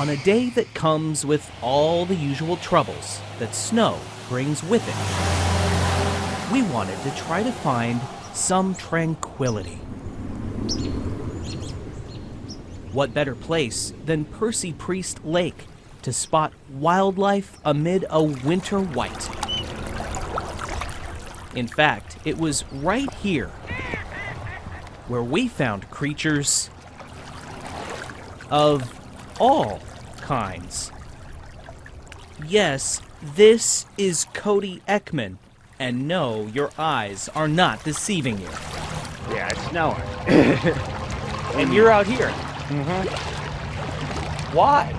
on a day that comes with all the usual troubles that snow brings with it. We wanted to try to find some tranquility. What better place than Percy Priest Lake to spot wildlife amid a winter white? In fact, it was right here where we found creatures of all kinds. Yes, this is Cody Ekman, and no, your eyes are not deceiving you. Yeah, it's snowing. And you're out here. Why?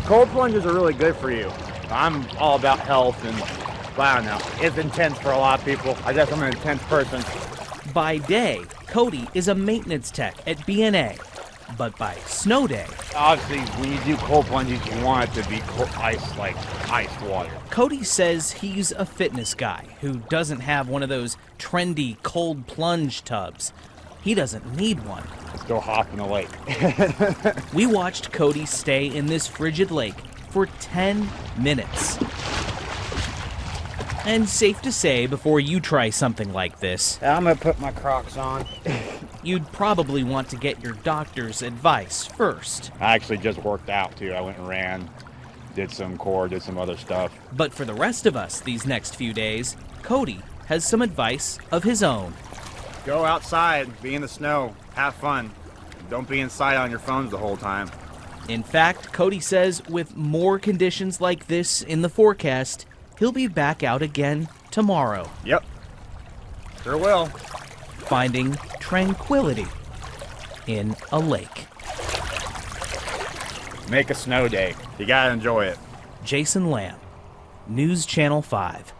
Cold plunges are really good for you. I'm all about health, and I don't know. It's intense for a lot of people. I guess I'm an intense person. By day, Cody is a maintenance tech at BNA, but by snow day, Obviously, when you do cold plunges, you want it to be ice, like ice water. Cody says he's a fitness guy who doesn't have one of those trendy cold plunge tubs. He doesn't need one. Let's go hop in the lake. We watched Cody stay in this frigid lake for 10 minutes. And safe to say, before you try something like this, I'm gonna put my Crocs on. you'd probably want to get your doctor's advice first. I actually just worked out too. I went and ran, did some core, did some other stuff. But for the rest of us these next few days, Cody has some advice of his own. Go outside, be in the snow, have fun. Don't be inside on your phones the whole time. In fact, Cody says with more conditions like this in the forecast, he'll be back out again tomorrow. Yep, sure will. Finding tranquility in a lake. Make a snow day. You gotta enjoy it. Jason Lamb, News Channel 5.